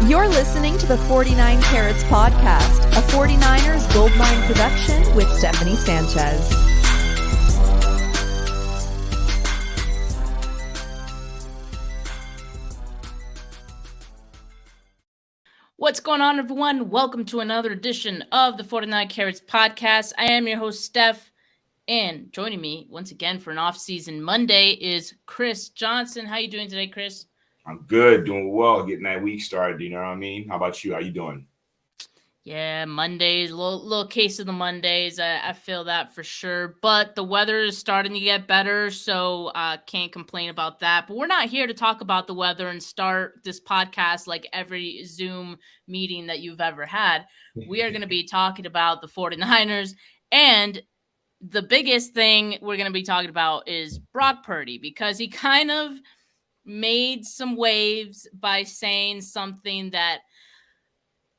You're listening to the 49 Carats Podcast, a 49ers Goldmine production with Stephanie Sanchez. What's going on, everyone? Welcome to another edition of the 49 Carats Podcast. I am your host, Steph, and joining me once again for an Offseason Monday is Chris Johnson. How you doing today, Chris? I'm good, doing well, getting that week started. You know what I mean? How about you? How you doing? Yeah, Mondays, little case of the Mondays. I feel that for sure. But the weather is starting to get better, so can't complain about that. But we're not here to talk about the weather and start this podcast like every Zoom meeting that you've ever had. We are going to be talking about the 49ers, and the biggest thing we're going to be talking about is Brock Purdy, because he kind of made some waves by saying something that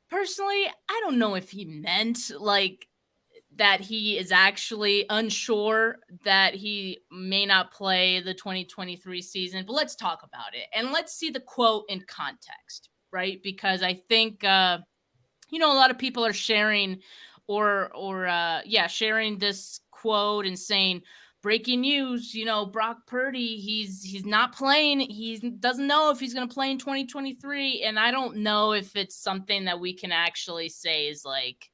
personally, I don't know if he meant, like, that he is actually unsure that he may not play the 2023 season. But let's talk about it. And let's see the quote in context, right? Because I think, a lot of people are sharing sharing this quote and saying, breaking news, Brock Purdy, he's not playing. He doesn't know if he's going to play in 2023. And I don't know if it's something that we can actually say is like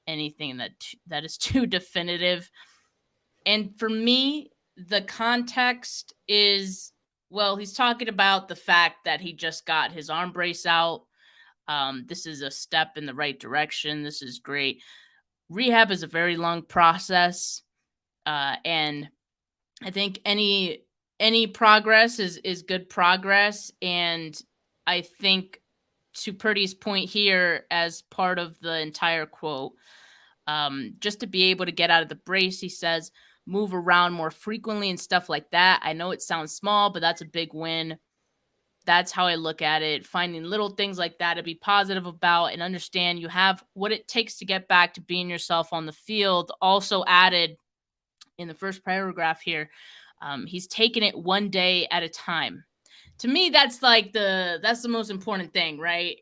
anything that is too definitive. And for me, the context is, well, he's talking about the fact that he just got his arm brace out. This is a step in the right direction. This is great. Rehab is a very long process. And I think any progress is good progress. And I think to Purdy's point here, as part of the entire quote, just to be able to get out of the brace, he says, move around more frequently and stuff like that. I know it sounds small, but that's a big win. That's how I look at it. Finding little things like that to be positive about and understand you have what it takes to get back to being yourself on the field. Also added in the first paragraph here, he's taking it one day at a time. To me, that's the most important thing, right?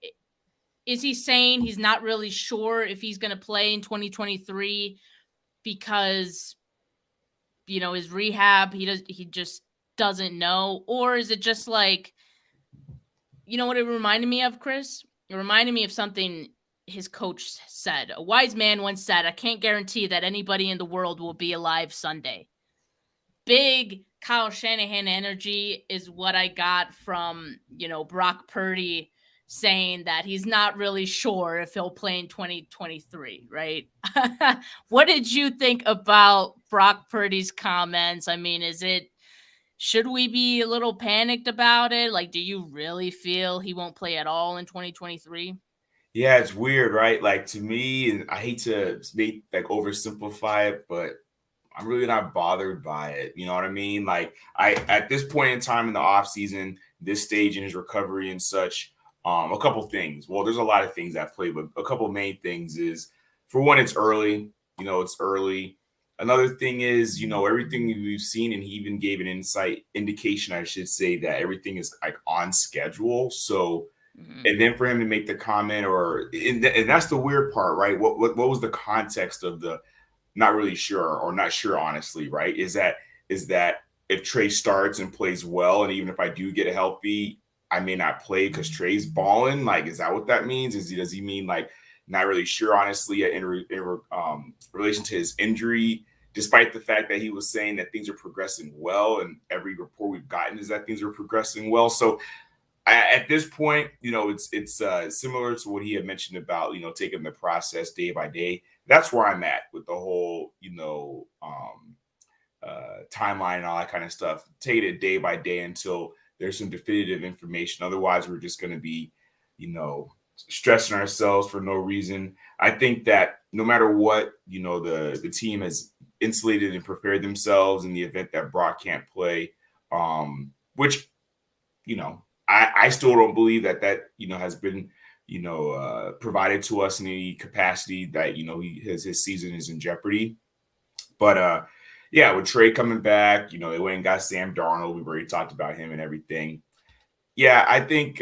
Is he saying he's not really sure if he's going to play in 2023 because, his rehab, he just doesn't know? Or is it just like, what it reminded me of, Chris? It reminded me of something his coach said. A wise man once said, I can't guarantee that anybody in the world will be alive Sunday. Big Kyle Shanahan energy is what I got from, Brock Purdy saying that he's not really sure if he'll play in 2023, right? What did you think about Brock Purdy's comments? I mean, should we be a little panicked about it? Like, do you really feel he won't play at all in 2023? Yeah, it's weird, right? Like, to me, and I hate to oversimplify it, but I'm really not bothered by it. You know what I mean? Like, at this point in time in the offseason, this stage in his recovery and such, a couple things. Well, there's a lot of things at play, but a couple main things is, for one, it's early. It's early. Another thing is, everything we've seen, and he even gave an indication, I should say, that everything is like on schedule. So, and then for him to make the comment, and that's the weird part, right? What was the context of the not really sure or not sure, honestly, right? Is that if Trey starts and plays well, and even if I do get healthy, I may not play because Trey's balling? Like, is that what that means? Does he mean like not really sure, honestly, in relation to his injury, despite the fact that he was saying that things are progressing well, and every report we've gotten is that things are progressing well. So at this point, it's similar to what he had mentioned about, taking the process day by day. That's where I'm at with the whole, timeline and all that kind of stuff. Take it day by day until there's some definitive information. Otherwise, we're just going to be, stressing ourselves for no reason. I think that no matter what, the team has insulated and prepared themselves in the event that Brock can't play, which, I still don't believe that has been, provided to us in any capacity that, his season is in jeopardy. But with Trey coming back, they went and got Sam Darnold. We've already talked about him and everything. Yeah, I think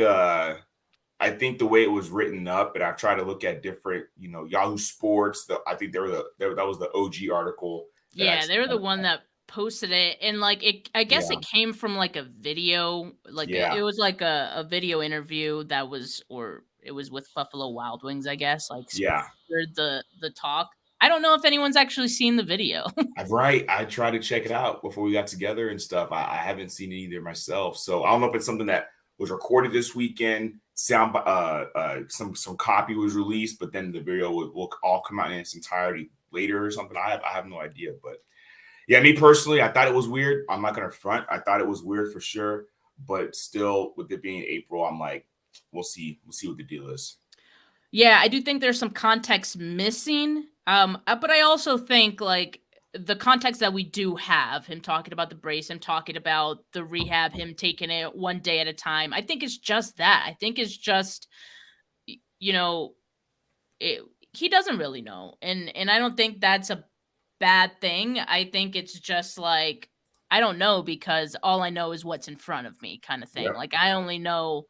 I think the way it was written up, and I've tried to look at different, Yahoo Sports. I think that was the OG article. Yeah, they were the one that posted it, and like I guess Yeah. it came from like a video, like it was like a video interview that was, or it was with Buffalo Wild Wings, I guess. Like sponsored the talk. I don't know if anyone's actually seen the video. Right. I tried to check it out before we got together and stuff. I haven't seen it either myself. So I don't know if it's something that was recorded this weekend. Some copy was released, but then the video will all come out in its entirety later or something. I have no idea. But yeah, me personally, I thought it was weird. I'm not gonna front. I thought it was weird for sure. But still, with it being April, I'm like, we'll see what the deal is. Yeah, I do think there's some context missing. But I also think like the context that we do have, him talking about the brace, him talking about the rehab, him taking it one day at a time. I think it's just that. I think it's just, he doesn't really know. And I don't think that's a bad thing. I think it's just like, I don't know, because all I know is what's in front of me kind of thing. Yep. Like I only know,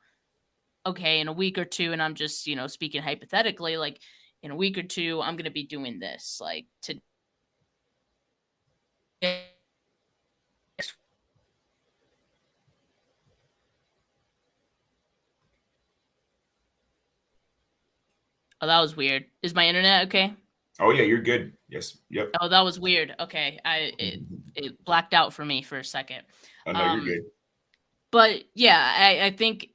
okay, in a week or two, and I'm just, speaking hypothetically, like in a week or two, I'm going to be doing this, like to. Oh, that was weird. Is my internet okay? Oh yeah, you're good. Yes. Yep. Oh, that was weird. Okay. It blacked out for me for a second. Oh no, you're good. But yeah, I think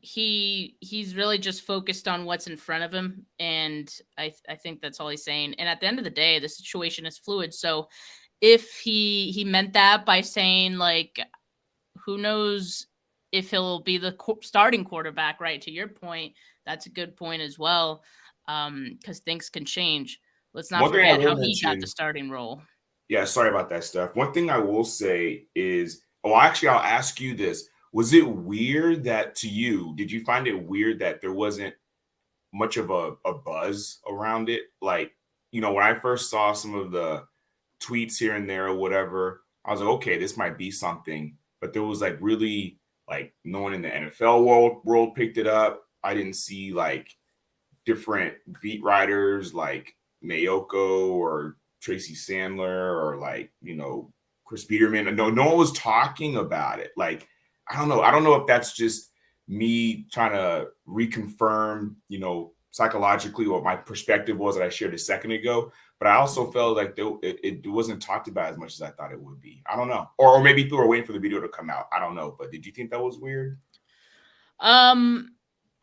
he's really just focused on what's in front of him, and I think that's all he's saying. And at the end of the day, the situation is fluid. So if he meant that by saying like, who knows if he'll be the starting quarterback, right? To your point, that's a good point as well, because things can change. Let's not forget how he got the starting role. Yeah, sorry about that, Steph. One thing I will say is, actually, I'll ask you this. Was it weird that to you, did you find it weird that there wasn't much of a buzz around it? Like, when I first saw some of the tweets here and there or whatever, I was like, okay, this might be something. But there was like really like no one in the NFL world picked it up. I didn't see like different beat writers like Mayoko or Tracy Sandler or like, Chris Peterman. No one was talking about it. Like, I don't know if that's just me trying to reconfirm, psychologically what my perspective was that I shared a second ago. But I also felt like it wasn't talked about as much as I thought it would be. I don't know. Or maybe people were waiting for the video to come out. I don't know. But did you think that was weird?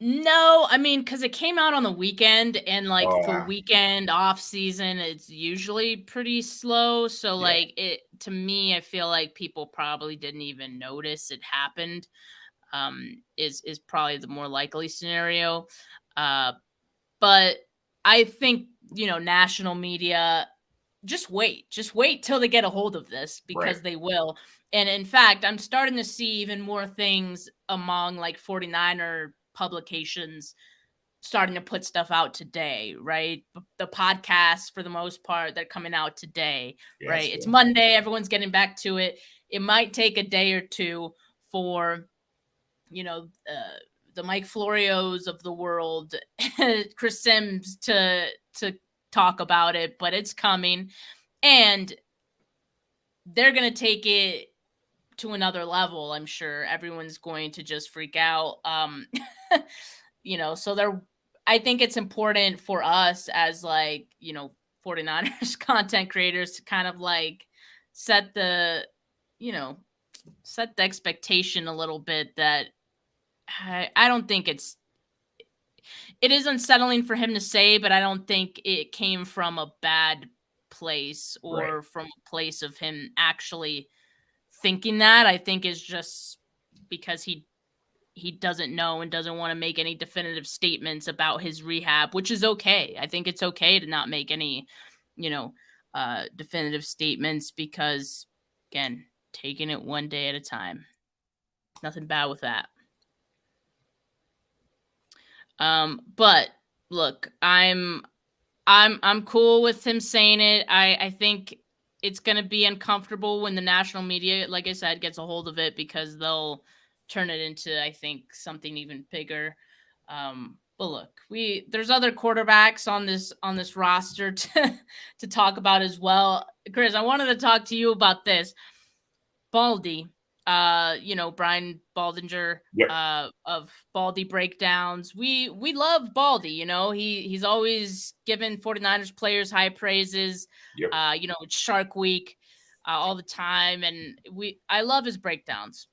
No, I mean, because it came out on the weekend, and like the weekend off season, it's usually pretty slow. So like to me, I feel like people probably didn't even notice it happened. Is probably the more likely scenario. But I think, national media, just wait till they get a hold of this, because they will. And in fact, I'm starting to see even more things among like 49er publications starting to put stuff out today, right? The podcasts, for the most part, they're coming out today, right? It's Monday. Everyone's getting back to it. It might take a day or two for, the Mike Florios of the world, Chris Sims to talk about it, but it's coming, and they're going to take it to another level. I'm sure everyone's going to just freak out. So I think it's important for us as like, 49ers content creators to kind of like set the expectation a little bit that I don't think it is unsettling for him to say, but I don't think it came from a bad place or from a place of him actually thinking that. I think it's just because he doesn't know and doesn't want to make any definitive statements about his rehab, which is okay. I think it's okay to not make any, definitive statements, because again, taking it one day at a time, nothing bad with that. But look, I'm cool with him saying it. I think it's going to be uncomfortable when the national media, like I said, gets a hold of it, because they'll turn it into, I think, something even bigger. But look, there's other quarterbacks on this roster to talk about as well. Chris, I wanted to talk to you about this. Baldy, Brian Baldinger, Yep. of Baldy Breakdowns. We love Baldy, he's always given 49ers players high praises. Yep. It's Shark Week all the time, and I love his breakdowns.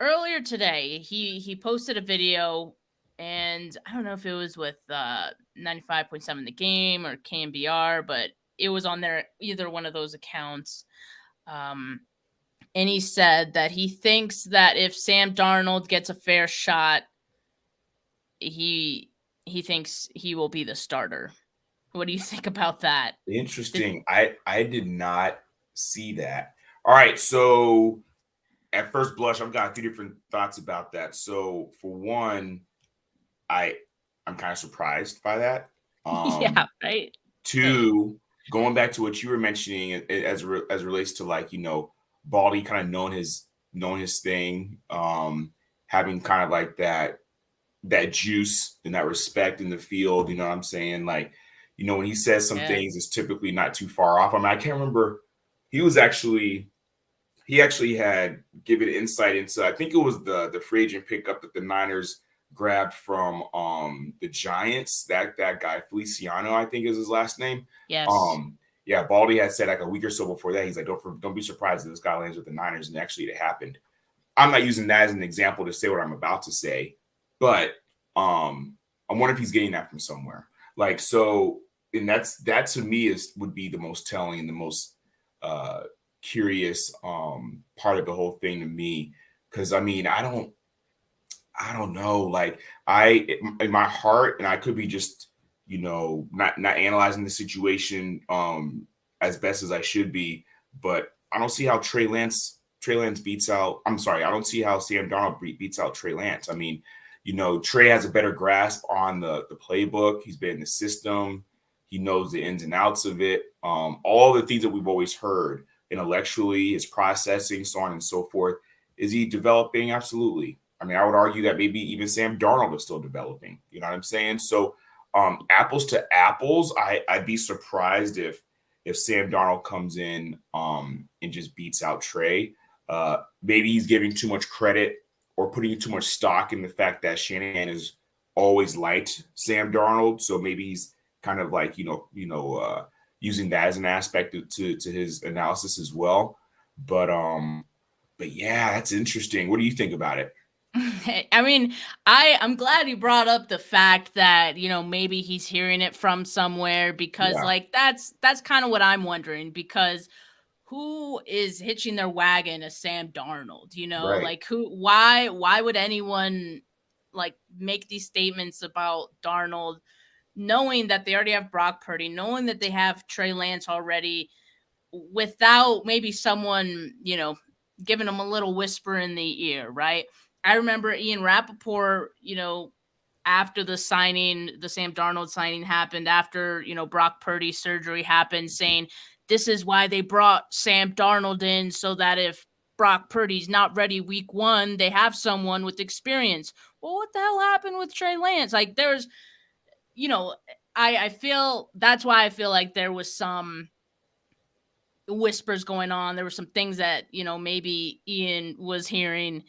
Earlier today, he posted a video, and I don't know if it was with 95.7 The Game or KMBR, but it was on either one of those accounts. And he said that he thinks that if Sam Darnold gets a fair shot, he thinks he will be the starter. What do you think about that? Interesting. I did not see that. All right, so at first blush, I've got a few different thoughts about that. So for one, I'm kind of surprised by that. Yeah, right. Two, going back to what you were mentioning as relates to Baldy kind of knowing his thing, having kind of like that juice and that respect in the field. You know what I'm saying? Like, when he says some things, it's typically not too far off. I mean, I can't remember. He actually had given insight into, I think it was the free agent pickup that the Niners grabbed from the Giants. That guy Feliciano, I think is his last name. Yes. Yeah, Baldy had said like a week or so before that, he's like, don't be surprised if this guy lands with the Niners, and actually it happened. I'm not using that as an example to say what I'm about to say, but I wonder if he's getting that from somewhere. Like, so, and that to me would be the most telling and the most curious part of the whole thing to me, because I mean, I don't know, like in my heart, and I could be just not analyzing the situation as best as I should be, but I don't see how Trey Lance beats out. I'm sorry, I don't see how Sam Darnold beats out Trey Lance. I mean, Trey has a better grasp on the playbook. He's been in the system. He knows the ins and outs of it. All the things that we've always heard intellectually, his processing, so on and so forth. Is he developing? Absolutely. I mean, I would argue that maybe even Sam Darnold is still developing. You know what I'm saying? So apples to apples, I'd be surprised if Sam Darnold comes in and just beats out Trey. Maybe he's giving too much credit or putting too much stock in the fact that Shanahan has always liked Sam Darnold. So maybe he's kind of like, using that as an aspect to his analysis as well. But yeah, that's interesting. What do you think about it? I mean, I'm glad you brought up the fact that, maybe he's hearing it from somewhere, because like that's kind of what I'm wondering, because who is hitching their wagon as Sam Darnold, Right. like why would anyone like make these statements about Darnold, knowing that they already have Brock Purdy, knowing that they have Trey Lance already, without maybe someone, giving them a little whisper in the ear, right? I remember Ian Rappaport, after the Sam Darnold signing happened, after, Brock Purdy's surgery happened, saying this is why they brought Sam Darnold in, so that if Brock Purdy's not ready week 1, they have someone with experience. Well, what the hell happened with Trey Lance? Like, there's, I feel that's why I feel like there was some whispers going on. There were some things that, maybe Ian was hearing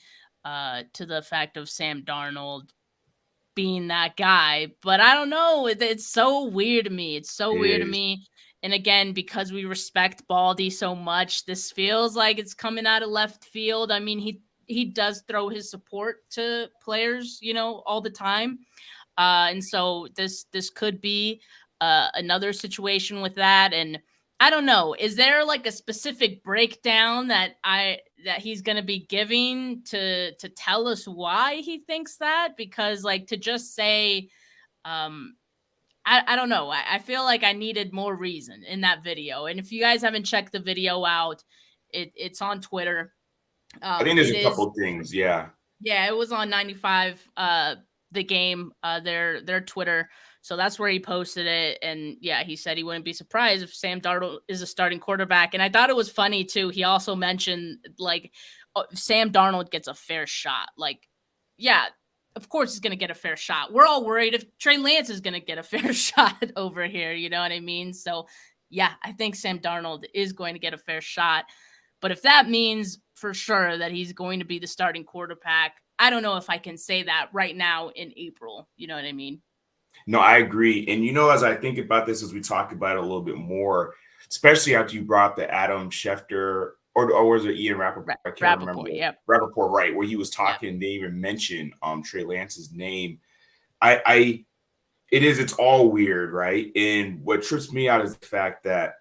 to the effect of Sam Darnold being that guy. But I don't know. It's so weird to me. It's so weird to me. And again, because we respect Baldy so much, this feels like it's coming out of left field. I mean, he does throw his support to players, all the time. And so this could be another situation with that. And I don't know. Is there like a specific breakdown that he's going to be giving to tell us why he thinks that? Because like to just say, I don't know. I feel like I needed more reason in that video. And if you guys haven't checked the video out, it's on Twitter. I think there's a couple things. Yeah. Yeah, it was on 95 The Game, their Twitter. So that's where he posted it. And yeah, he said he wouldn't be surprised if Sam Darnold is a starting quarterback. And I thought it was funny too. He also mentioned like Sam Darnold gets a fair shot. Like, yeah, of course he's going to get a fair shot. We're all worried if Trey Lance is going to get a fair shot over here. You know what I mean? So yeah, I think Sam Darnold is going to get a fair shot. But if that means for sure that he's going to be the starting quarterback, I don't know if I can say that right now in April. You know what I mean? No, I agree. And, as I think about this, as we talk about it a little bit more, especially after you brought up the Adam Schefter or was it Ian Rappaport? I can't remember. Yep. Rappaport, right, where he was talking, yep. They even mentioned Trey Lance's name. It's all weird, right? And what trips me out is the fact that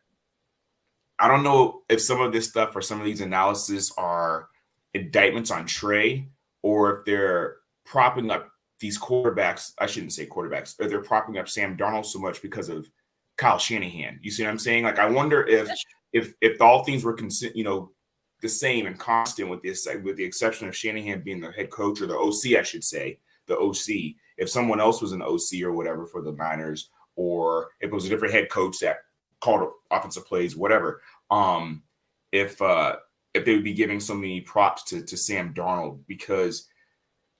I don't know if some of this stuff or some of these analysis are indictments on Trey, or if they're propping up these quarterbacks. I shouldn't say quarterbacks, but they're propping up Sam Darnold so much because of Kyle Shanahan. You see what I'm saying? Like, I wonder if all things were the same and constant with the exception of Shanahan being the head coach, or the OC, I should say, the OC. If someone else was an OC or whatever for the Niners, or if it was a different head coach that called offensive plays, whatever, if they would be giving so many props to Sam Darnold, because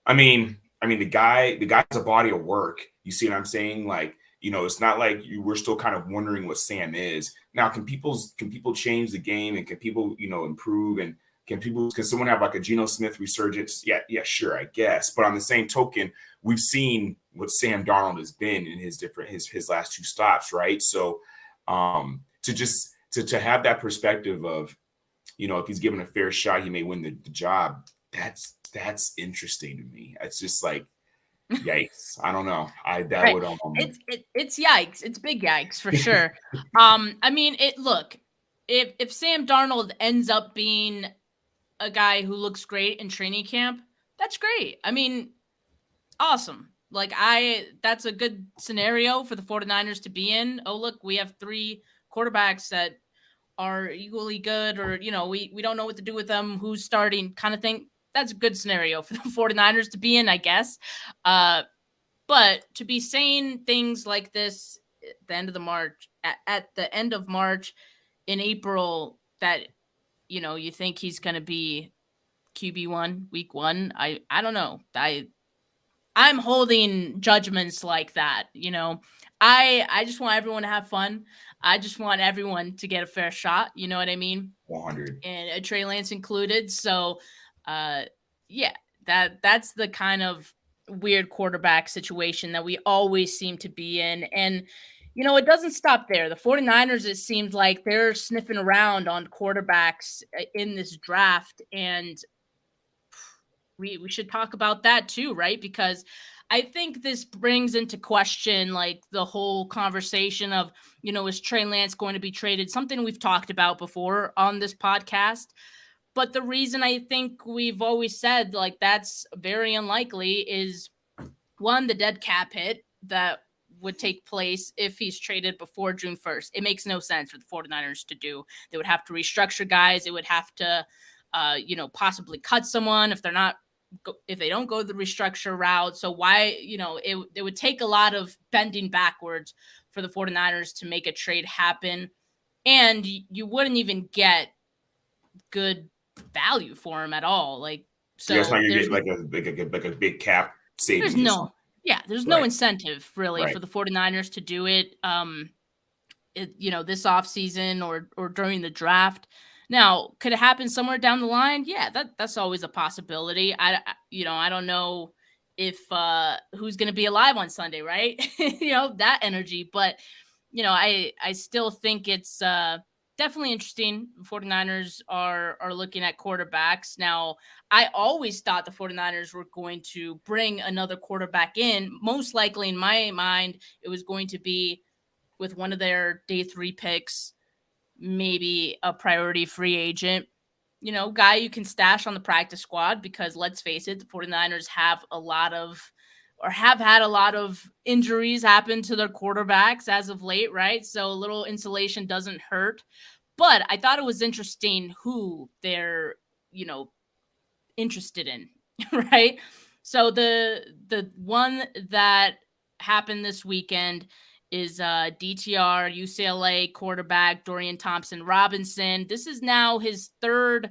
I mean the guy's a body of work. You see what I'm saying? Like, it's not like we're still kind of wondering what Sam is. Now, can people change the game, and can people, improve, and can someone have like a Geno Smith resurgence? Yeah, sure, I guess. But on the same token, we've seen what Sam Darnold has been in his last two stops, right? So to have that perspective of, if he's given a fair shot, he may win the job. That's interesting to me. It's just like, yikes. I don't know. It's yikes. It's big yikes for sure. Look, if Sam Darnold ends up being a guy who looks great in training camp, that's great. I mean, awesome. Like, that's a good scenario for the 49ers to be in. Oh, look, we have 3 quarterbacks that are equally good, or, we don't know what to do with them, who's starting, kind of thing. That's a good scenario for the 49ers to be in, I guess. But to be saying things like this at the end of March, in April, that, you think he's going to be QB1 week 1, I don't know. I'm holding judgments like that. I just want everyone to have fun. I just want everyone to get a fair shot. You know what I mean? 100. And Trey Lance included. So, that's the kind of weird quarterback situation that we always seem to be in. And, it doesn't stop there. The 49ers, it seems like they're sniffing around on quarterbacks in this draft. And we should talk about that too, right? Because I think this brings into question, like, the whole conversation of, is Trey Lance going to be traded? Something we've talked about before on this podcast. But the reason I think we've always said, like, that's very unlikely is, one, the dead cap hit that would take place if he's traded before June 1st. It makes no sense for the 49ers to do. They would have to restructure guys. It would have to, possibly cut someone if they don't go the restructure route. So why, it would take a lot of bending backwards for the 49ers to make a trade happen. And you wouldn't even get good value for him at all. Like, so it's not gonna get like a big cap savings. There's no incentive really for the 49ers to do it. This offseason or during the draft. Now, could it happen somewhere down the line? Yeah, that's always a possibility. I don't know if who's going to be alive on Sunday, right? That energy, but I still think it's definitely interesting. 49ers are looking at quarterbacks. Now, I always thought the 49ers were going to bring another quarterback in. Most likely, in my mind, it was going to be with one of their day 3 picks, maybe a priority free agent, guy you can stash on the practice squad, because let's face it, the 49ers have had a lot of injuries happen to their quarterbacks as of late, right? So a little insulation doesn't hurt. But I thought it was interesting who they're, interested in, right? So the one that happened this weekend is DTR, UCLA quarterback Dorian Thompson-Robinson. This is now his 3rd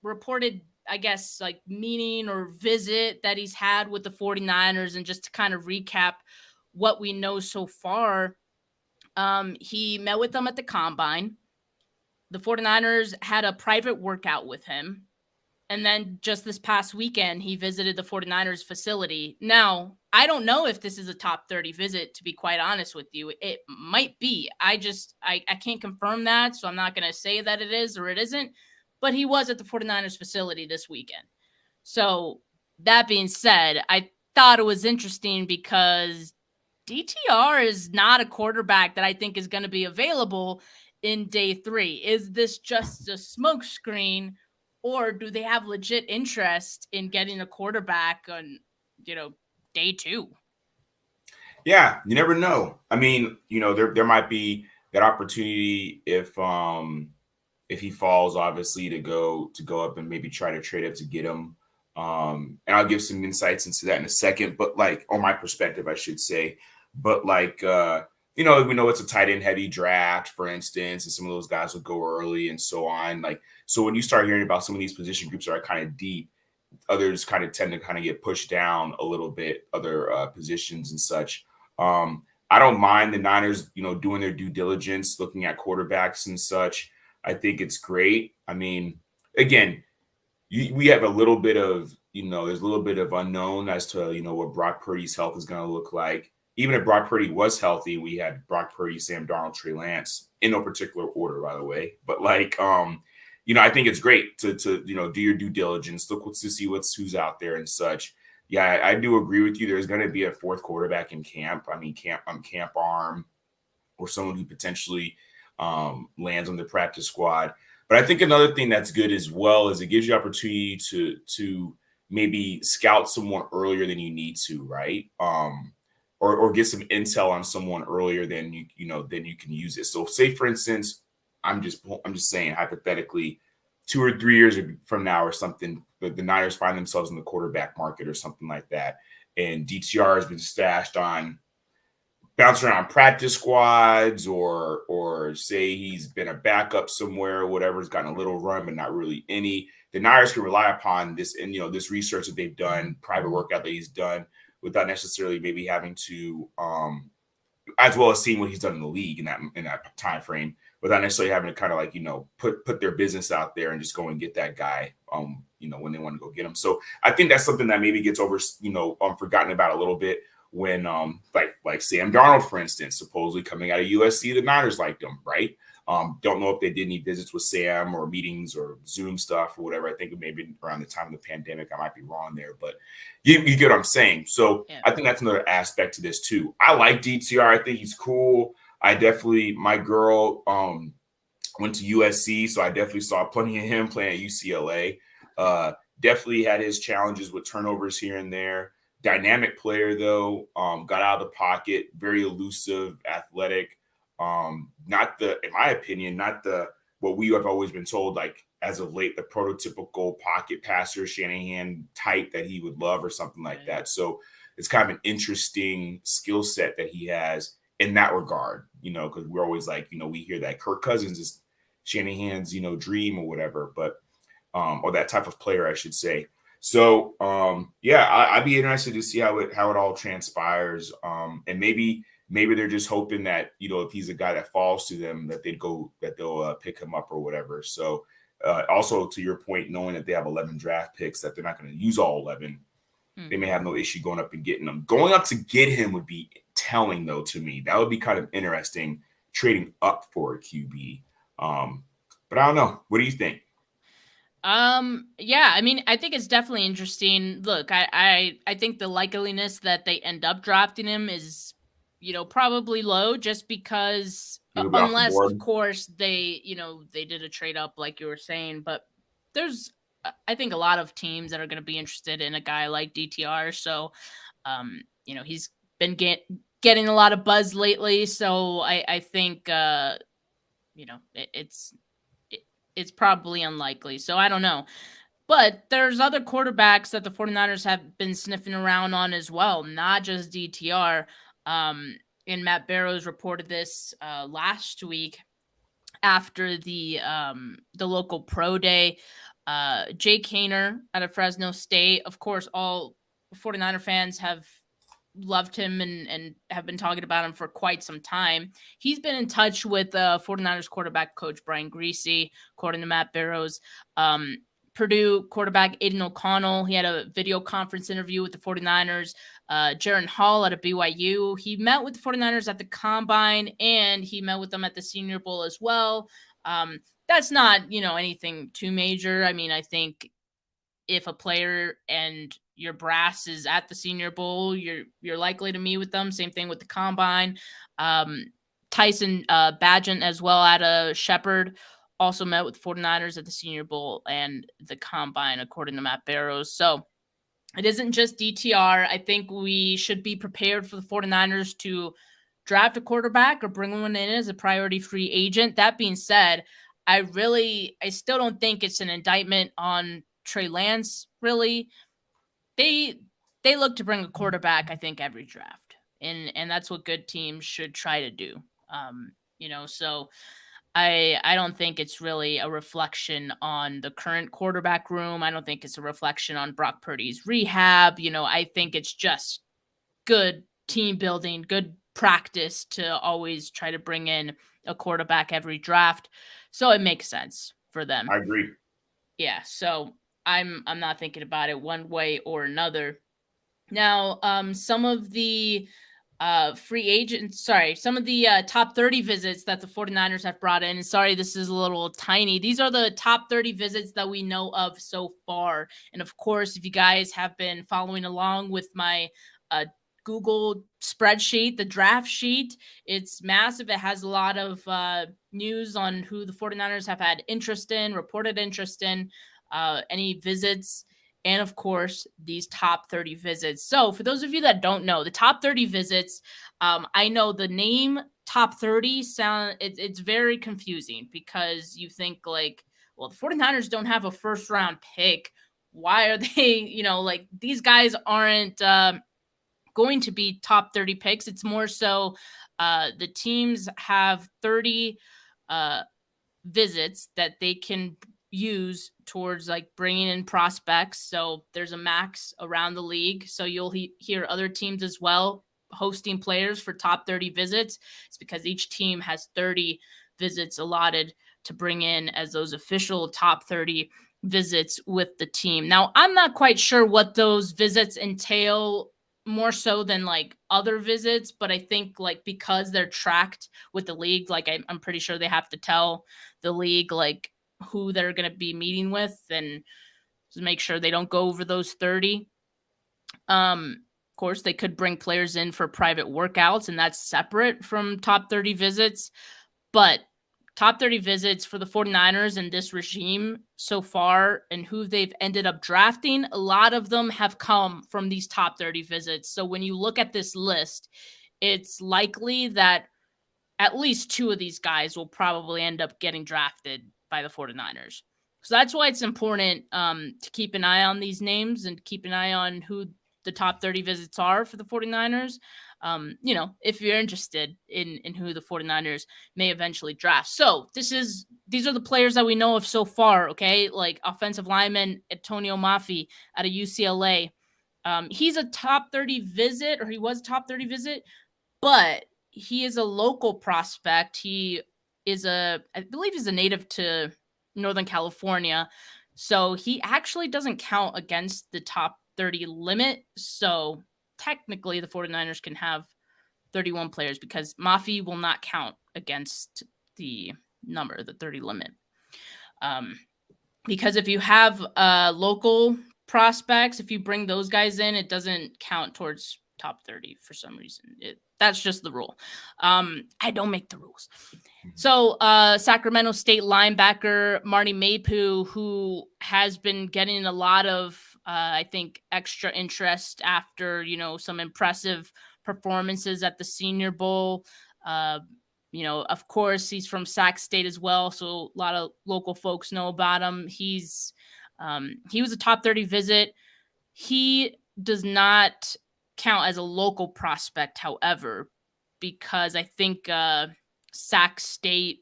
reported I guess, like meeting or visit that he's had with the 49ers. And just to kind of recap what we know so far, he met with them at the combine. The 49ers had a private workout with him. And then just this past weekend, he visited the 49ers facility. Now, I don't know if this is a top 30 visit, to be quite honest with you. It might be. I can't confirm that, so I'm not going to say that it is or it isn't. But he was at the 49ers facility this weekend. So that being said, I thought it was interesting because DTR is not a quarterback that I think is going to be available in day 3. Is this just a smokescreen, or do they have legit interest in getting a quarterback on, day 2? Yeah, you never know. I mean, there might be that opportunity if he falls, obviously, to go up and maybe try to trade up to get him. And I'll give some insights into that in a second, but or my perspective, I should say. But we know it's a tight end heavy draft, for instance, and some of those guys would go early and so on. So when you start hearing about some of these position groups that are kind of deep, others kind of tend to kind of get pushed down a little bit, other positions and such. I don't mind the Niners, doing their due diligence, looking at quarterbacks and such. I think it's great. I mean, again, we have a little bit of, there's a little bit of unknown as to, what Brock Purdy's health is going to look like. Even if Brock Purdy was healthy, we had Brock Purdy, Sam Darnold, Trey Lance, in no particular order, by the way. But I think it's great to do your due diligence, look to see who's out there and such. Yeah, I do agree with you. There's going to be a 4th quarterback in camp. I mean, camp arm, or someone who potentially lands on the practice squad. But I think another thing that's good as well is it gives you opportunity to maybe scout someone earlier than you need to, right? Or get some intel on someone earlier than you can use it. So say, for instance, I'm just saying hypothetically, 2 or 3 years from now or something, the Niners find themselves in the quarterback market or something like that, and DTR has been stashed on, bouncing around practice squads, or say he's been a backup somewhere or whatever, has gotten a little run but not really any. The Niners can rely upon this and this research that they've done, private workout that he's done, without necessarily maybe having to, as well as seeing what he's done in the league in that time frame, without necessarily having to kind of put their business out there and just go and get that guy, when they want to go get him. So I think that's something that maybe gets forgotten about a little bit when, like Sam Darnold, for instance, supposedly coming out of USC, the Niners liked him, right? Don't know if they did any visits with Sam or meetings or Zoom stuff or whatever. I think maybe around the time of the pandemic, I might be wrong there, but you get what I'm saying. So yeah. I think that's another aspect to this too. I like DTR. I think he's cool. My girl went to USC, so I definitely saw plenty of him playing at UCLA. Definitely had his challenges with turnovers here and there. Dynamic player though, got out of the pocket, very elusive, athletic. In my opinion, what we have always been told, as of late, the prototypical pocket passer, Shanahan type that he would love or something like that. So it's kind of an interesting skill set that he has in that regard, because we're always we hear that Kirk Cousins is Shanahan's, dream or whatever, but, or that type of player, I should say. So, I'd be interested to see how it all transpires. And maybe they're just hoping that, if he's a guy that falls to them, that they'll pick him up or whatever. So, also to your point, knowing that they have 11 draft picks, that they're not going to use all 11, they may have no issue going up and getting them. Going up to get him would be telling, though, to me. That would be kind of interesting, trading up for a QB. But I don't know. What do you think? Yeah, I mean, I think it's definitely interesting. Look, I think the likeliness that they end up drafting him is, probably low, just because unless, of course, they did a trade up like you were saying. But there's, I think, a lot of teams that are going to be interested in a guy like DTR. So, he's been getting a lot of buzz lately. So I think, it's probably unlikely. So I don't know. But there's other quarterbacks that the 49ers have been sniffing around on as well, not just DTR. And Matt Barrows reported this last week after the local pro day. Jake Haener out of Fresno State. Of course, all 49er fans have loved him and have been talking about him for quite some time. He's been in touch with 49ers quarterback coach Brian Griese, according to Matt Barrows. Purdue quarterback Aiden O'Connell, he had a video conference interview with the 49ers. Jaron Hall out of BYU, he met with the 49ers at the Combine, and he met with them at the Senior Bowl as well. That's not, anything too major. I mean, I think if a player and your brass is at the Senior Bowl, you're likely to meet with them. Same thing with the Combine. Tyson Bagent as well out of Shepherd also met with 49ers at the Senior Bowl and the Combine, according to Matt Barrows. So it isn't just DTR. I think we should be prepared for the 49ers to draft a quarterback or bring one in as a priority free agent. That being said, I still don't think it's an indictment on Trey Lance, really. They look to bring a quarterback, I think, every draft. And that's what good teams should try to do. So I don't think it's really a reflection on the current quarterback room. I don't think it's a reflection on Brock Purdy's rehab. I think it's just good team building, good practice to always try to bring in a quarterback every draft. So it makes sense for them. I agree. Yeah. So I'm not thinking about it one way or another. Now, some of the top 30 visits that the 49ers have brought in. And sorry, this is a little tiny. These are the top 30 visits that we know of so far. And of course, if you guys have been following along with my Google spreadsheet, the draft sheet, it's massive. It has a lot of news on who the 49ers have had reported interest in, any visits, and of course, these top 30 visits. So for those of you that don't know, the top 30 visits, I know the name top 30 it's very confusing because you think like, well, the 49ers don't have a first round pick. Why are they, these guys aren't going to be top 30 picks. It's more so the teams have 30 visits that they can use towards like bringing in prospects. So there's a max around the league. So you'll hear other teams as well hosting players for top 30 visits. It's because each team has 30 visits allotted to bring in as those official top 30 visits with the team. Now, I'm not quite sure what those visits entail more so than like other visits, but I think like because they're tracked with the league, like I'm pretty sure they have to tell the league like who they're going to be meeting with and to make sure they don't go over those 30. Of course, they could bring players in for private workouts, and that's separate from top 30 visits. But top 30 visits for the 49ers and this regime so far and who they've ended up drafting, a lot of them have come from these top 30 visits. So when you look at this list, it's likely that at least two of these guys will probably end up getting drafted by the 49ers. So that's why it's important to keep an eye on these names and keep an eye on who the top 30 visits are for the 49ers. If you're interested in who the 49ers may eventually draft. So these are the players that we know of so far. Okay. Like offensive lineman, Antonio Mafi out of UCLA. He's a top 30 visit, or he was a top 30 visit, but he is a local prospect. He is I believe he's a native to Northern California. So he actually doesn't count against the top 30 limit. So technically the 49ers can have 31 players because Mafi will not count against the 30 limit. Because if you have local prospects, if you bring those guys in, it doesn't count towards top 30 for some reason. That's just the rule. I don't make the rules. So Sacramento State linebacker Marty Mapu, who has been getting a lot of I think extra interest after, some impressive performances at the Senior Bowl. Of course, he's from Sac State as well, so a lot of local folks know about him. He was a top 30 visit. He does not count as a local prospect, however, because I think Sac State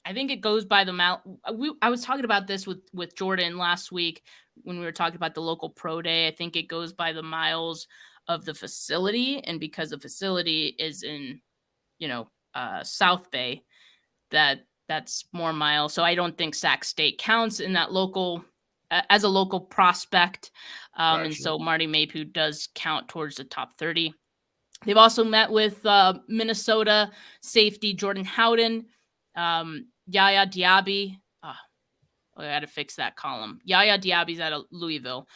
I think it goes by the mile. I was talking about this with Jordan last week when we were talking about the local pro day. I think it goes by the miles of the facility, and because the facility is in, South Bay, that's more miles. So I don't think Sac State counts in that local as a local prospect. And Gotcha. so Marty Mayhew does count towards the top 30. They've also met with Minnesota safety Jordan Howden, Yaya Diaby. I got to fix that column. Yaya Diaby's out of Louisville.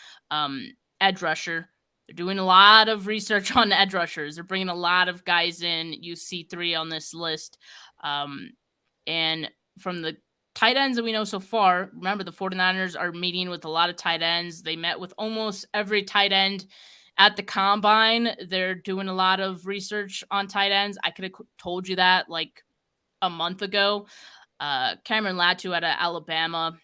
Edge rusher. They're doing a lot of research on edge rushers. They're bringing a lot of guys in. You see 3 on this list. And from the tight ends that we know so far, remember the 49ers are meeting with a lot of tight ends. They met with almost every tight end at the combine. They're doing a lot of research on tight ends. I could have told you that like a month ago. Cameron Latu out of Alabama,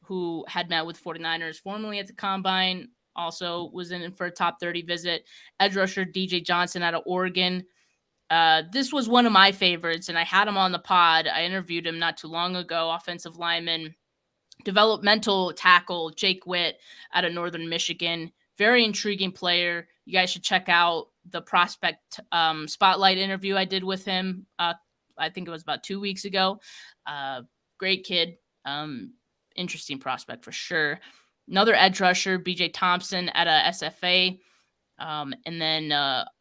who had met with 49ers formerly at the combine, also was in for a top 30 visit. Edge rusher DJ Johnson out of Oregon. This was one of my favorites, and I had him on the pod. I interviewed him not too long ago. Offensive lineman, developmental tackle Jake Witt out of Northern Michigan. Very intriguing player. You guys should check out the prospect spotlight interview I did with him. I think it was about 2 weeks ago. Great kid. Interesting prospect for sure. Another edge rusher, BJ Thompson at a SFA. And then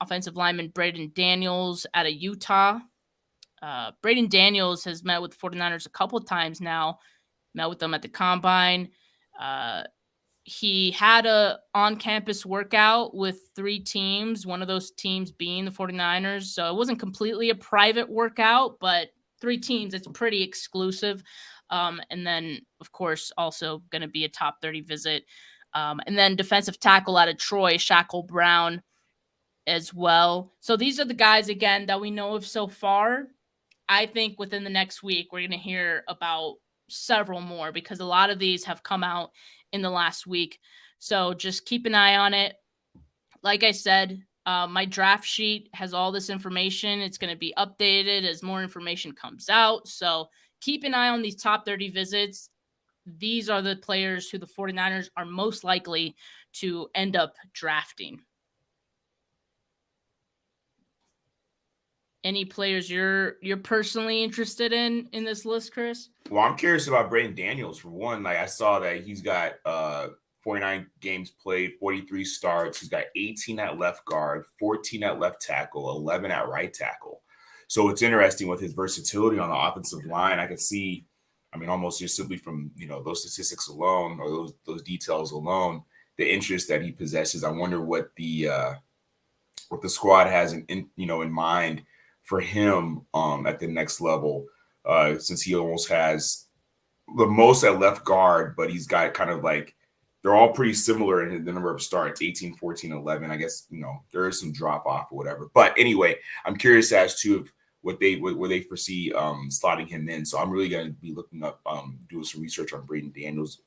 offensive lineman Braden Daniels out of Utah. Braden Daniels has met with 49ers a couple of times now. Met with them at the combine. He had a on-campus workout with 3 teams, one of those teams being the 49ers. So it wasn't completely a private workout, but 3 teams, it's pretty exclusive. And then, of course, also going to be a top 30 visit. And then defensive tackle out of Troy, Shaquille Brown as well. So these are the guys, again, that we know of so far. I think within the next week, we're going to hear about several more because a lot of these have come out in the last week. So just keep an eye on it. Like I said, my draft sheet has all this information. It's going to be updated as more information comes out. So keep an eye on these top 30 visits. These are the players who the 49ers are most likely to end up drafting. Any players you're personally interested in this list, Chris? Well, I'm curious about Braden Daniels for one. Like I saw that he's got 49 games played, 43 starts. He's got 18 at left guard, 14 at left tackle, 11 at right tackle. So it's interesting with his versatility on the offensive line. I could see, almost just simply from those statistics alone or those details alone, the interest that he possesses. I wonder what the squad has in mind for him at the next level, since he almost has the most at left guard, but he's got kind of like they're all pretty similar in the number of starts, 18, 14, 11. I guess, there is some drop off or whatever. But anyway, I'm curious as to where they foresee slotting him in. So I'm really going to be looking up, doing some research on Braden Daniels,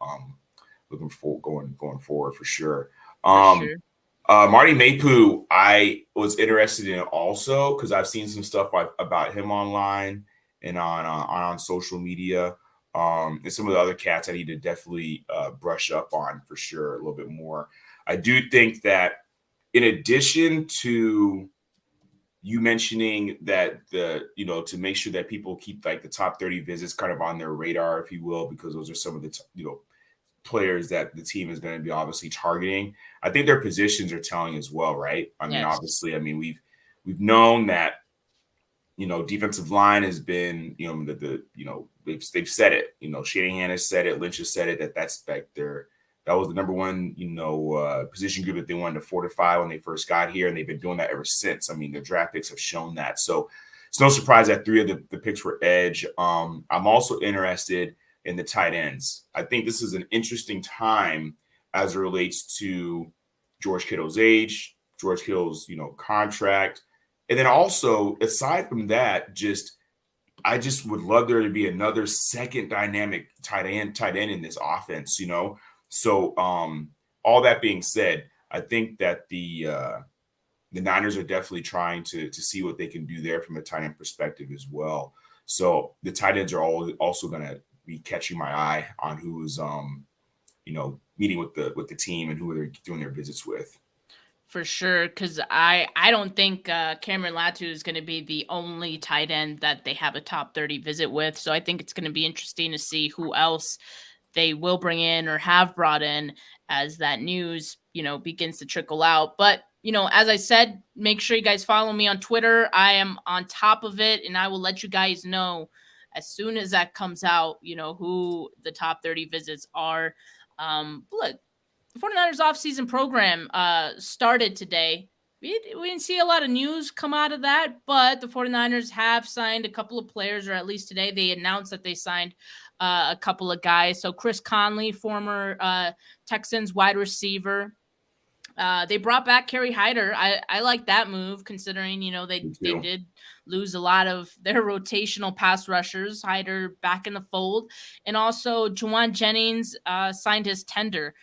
looking for going forward for sure. Marty Mayhew, I was interested in also because I've seen some stuff about him online and on social media. And some of the other cats I need to definitely brush up on for sure a little bit more. I do think that in addition to you mentioning that to make sure that people keep like the top 30 visits kind of on their radar, if you will, because those are some of the, players that the team is going to be obviously targeting. I think their positions are telling as well, right? Obviously, we've known that, defensive line has been, they've said it, Shanahan has said it, Lynch has said it, that was the number one, position group that they wanted to fortify when they first got here. And they've been doing that ever since. Their draft picks have shown that. So it's no surprise that 3 of the picks were edge. I'm also interested in the tight ends. I think this is an interesting time as it relates to George Kittle's age, George Kittle's, contract. And then also, aside from that, I just would love there to be another second dynamic tight end in this offense, So all that being said, I think that the Niners are definitely trying to see what they can do there from a tight end perspective as well. So the tight ends are also going to be catching my eye on who's meeting with the team and who they're doing their visits with. For sure, because I don't think Cameron Latu is going to be the only tight end that they have a top 30 visit with. So I think it's going to be interesting to see who else they will bring in or have brought in as that news, begins to trickle out. But, as I said, make sure you guys follow me on Twitter. I am on top of it, and I will let you guys know as soon as that comes out, who the top 30 visits are. Look, the 49ers offseason program started today. We didn't see a lot of news come out of that, but the 49ers have signed a couple of players, or at least today they announced that they signed a couple of guys. So Chris Conley, former Texans wide receiver. They brought back Kerry Hyder. I like that move, considering, they did lose a lot of their rotational pass rushers. Hyder back in the fold. And also Juwan Jennings signed his tender.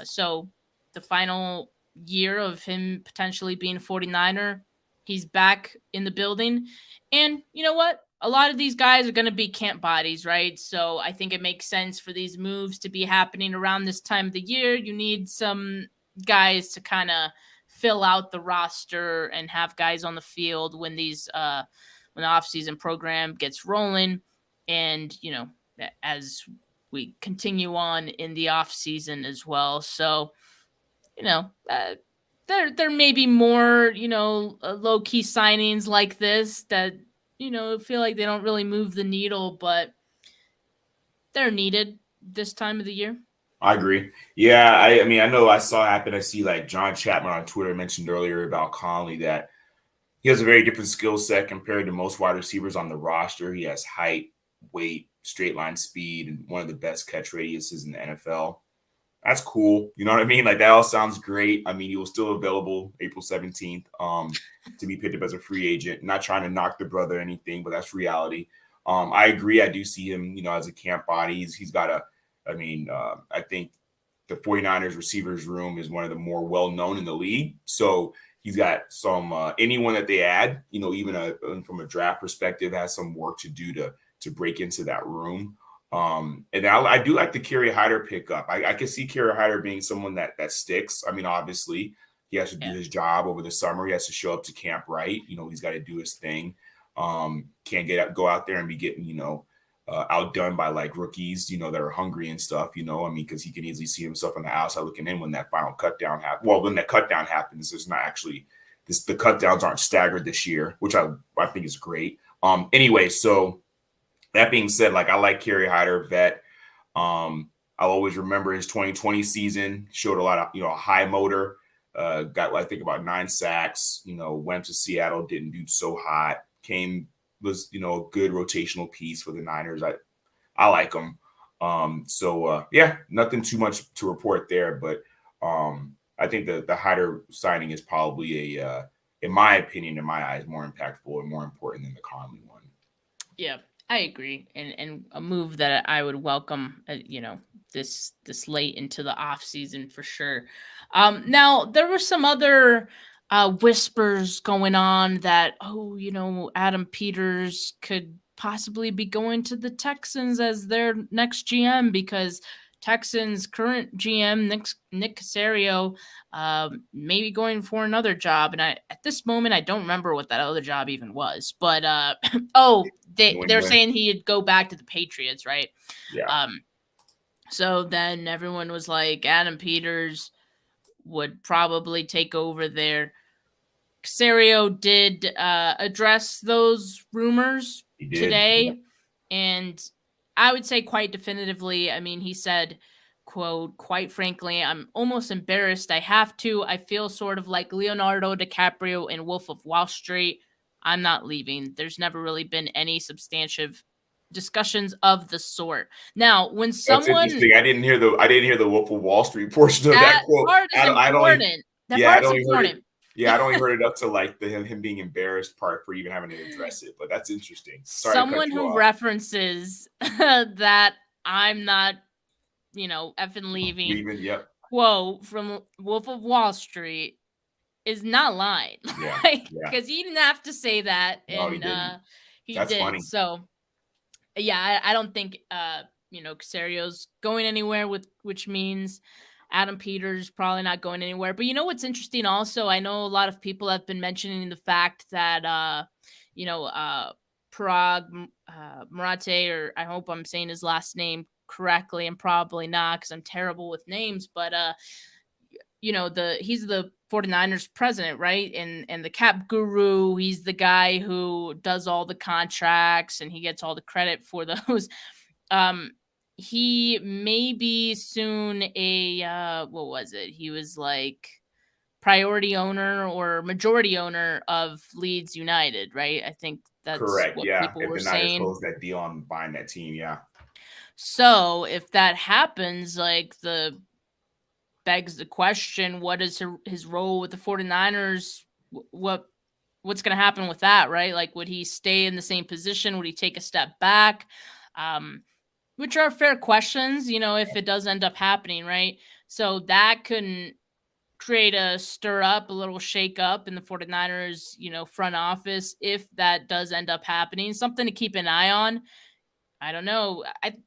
So the final year of him potentially being a 49er, he's back in the building. And you know what? A lot of these guys are going to be camp bodies, right? So I think it makes sense for these moves to be happening around this time of the year. You need some guys to kind of fill out the roster and have guys on the field when when the offseason program gets rolling. And, as we continue on in the off season as well. So, there may be more, low key signings like this that, feel like they don't really move the needle, but they're needed this time of the year. I agree. Yeah. I mean, I know I saw happen. I see like John Chapman on Twitter mentioned earlier about Conley that he has a very different skill set compared to most wide receivers on the roster. He has height, weight, straight line speed, and one of the best catch radiuses in the NFL. That's cool. You know what I mean? Like, that all sounds great. I mean, he was still available April 17th to be picked up as a free agent. Not trying to knock the brother or anything, but that's reality. I agree. I do see him, as a camp body. He's got I think the 49ers receivers room is one of the more well-known in the league. So he's got some anyone that they add, even from a draft perspective, has some work to do to break into that room. And I do like the Kerry Hyder pickup. I can see Kerry Hyder being someone that sticks. I mean, obviously, he has to do his job over the summer. He has to show up to camp right. He's got to do his thing. Can't go out there and be getting, outdone by like rookies, that are hungry and stuff, because he can easily see himself on the outside looking in when that final cut down happens. Well, when that cut down happens, it's not actually the cut downs aren't staggered this year, which I think is great. Anyway, so that being said, like, I like Kerry Hyder, vet. I'll always remember his 2020 season, showed a lot of, high motor, got, I think, about 9 sacks, went to Seattle, didn't do so hot, was a good rotational piece for the Niners. I like him. Nothing too much to report there, but I think the Hyder signing is probably in my opinion, in my eyes, more impactful and more important than the Conley one. Yeah, I agree, and a move that I would welcome, this late into the off season for sure. Now there were some other whispers going on that, Adam Peters could possibly be going to the Texans as their next GM, because Texans current GM Nick Caserio may be going for another job. And at this moment, I don't remember what that other job even was, but they're saying he'd go back to the Patriots, right? Yeah. So then everyone was like, Adam Peters would probably take over there. Caserio did address those rumors today. Yeah. And I would say quite definitively, I mean, he said, quote, "Quite frankly, I'm almost embarrassed. I have to. I feel sort of like Leonardo DiCaprio in Wolf of Wall Street. I'm not leaving. There's never really been any substantive discussions of the sort." Now, when someone, that's interesting. I didn't hear the Wolf of Wall Street portion of that quote. Part is important. That part's important. Yeah, I don't even heard it up to like him being embarrassed part for even having to address it, but that's interesting. Sorry, someone who references that I'm not, effing leaving. Yep. Quote from Wolf of Wall Street is not lying. Yeah, because he didn't have to say that, and No, he didn't. he That's did. funny. So Yeah, I don't think Casario's going anywhere, which means Adam Peters probably not going anywhere. But you know what's interesting also? I know a lot of people have been mentioning the fact that Parag Marate, or I hope I'm saying his last name correctly, and probably not because I'm terrible with names, but he's the 49ers president, right? And the cap guru, he's the guy who does all the contracts and he gets all the credit for those. He may be soon a what was it? He was like priority owner or majority owner of Leeds United, right? I think that's Correct. what Yeah. people If were the Niners saying. close that deal on buying that team, yeah. So if that happens, like the begs the question, what is his role with the 49ers? What's going to happen with that, right? Like, would he stay in the same position? Would he take a step back? Which are fair questions, if it does end up happening, right? So that can create a stir up, a little shake up in the 49ers, front office if that does end up happening. Something to keep an eye on. I don't know.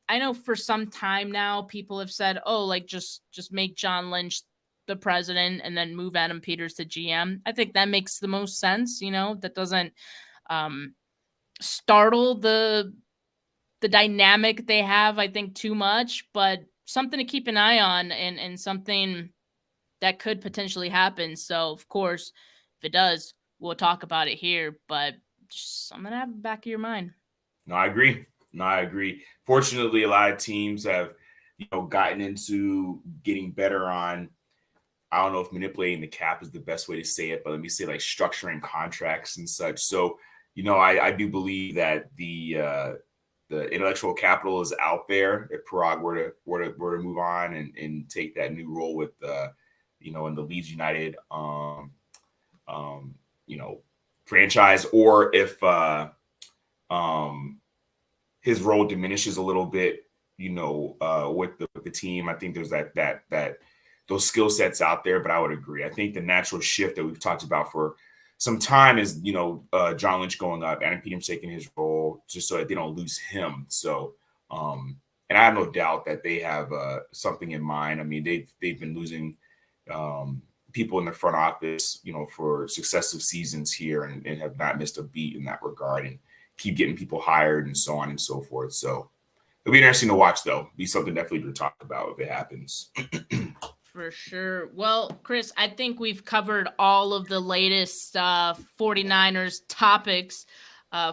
I know for some time now people have said, "Oh, like just make John Lynch the president and then move Adam Peters to GM." I think that makes the most sense, that doesn't startle the dynamic they have, I think, too much, but something to keep an eye on and something that could potentially happen. So, of course, if it does, we'll talk about it here, but just something to have in the back of your mind. No, I agree. Fortunately, a lot of teams have, gotten into getting better on, I don't know if manipulating the cap is the best way to say it, but let me say like structuring contracts and such. So, I do believe that the intellectual capital is out there if Parag were to move on and take that new role with in the Leeds United franchise, or if his role diminishes a little bit, with the team. I think there's that those skill sets out there, but I would agree. I think the natural shift that we've talked about for some time is, John Lynch going up, Adam Peters taking his role, just so that they don't lose him. So, and I have no doubt that they have something in mind. I mean, they've been losing people in the front office, for successive seasons here, and have not missed a beat in that regard, and keep getting people hired and so on and so forth. So it'll be interesting to watch, though. Be something definitely to talk about if it happens. For sure. Well, Chris, I think we've covered all of the latest 49ers topics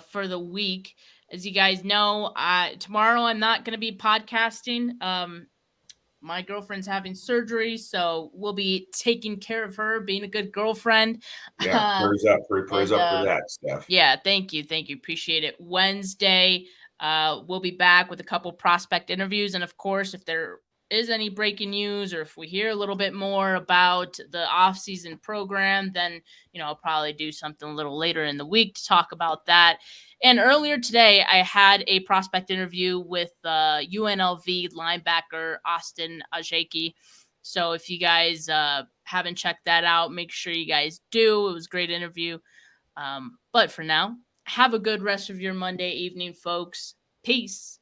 for the week. As you guys know, tomorrow I'm not going to be podcasting. My girlfriend's having surgery, so we'll be taking care of her, being a good girlfriend. Yeah, prayers up for that, Steph. Yeah, thank you. Appreciate it. Wednesday, we'll be back with a couple prospect interviews. And of course, if there is any breaking news or if we hear a little bit more about the offseason program, then, I'll probably do something a little later in the week to talk about that. And earlier today, I had a prospect interview with UNLV linebacker Austin Ajeki. So if you guys haven't checked that out, make sure you guys do. It was a great interview. But for now, have a good rest of your Monday evening, folks. Peace.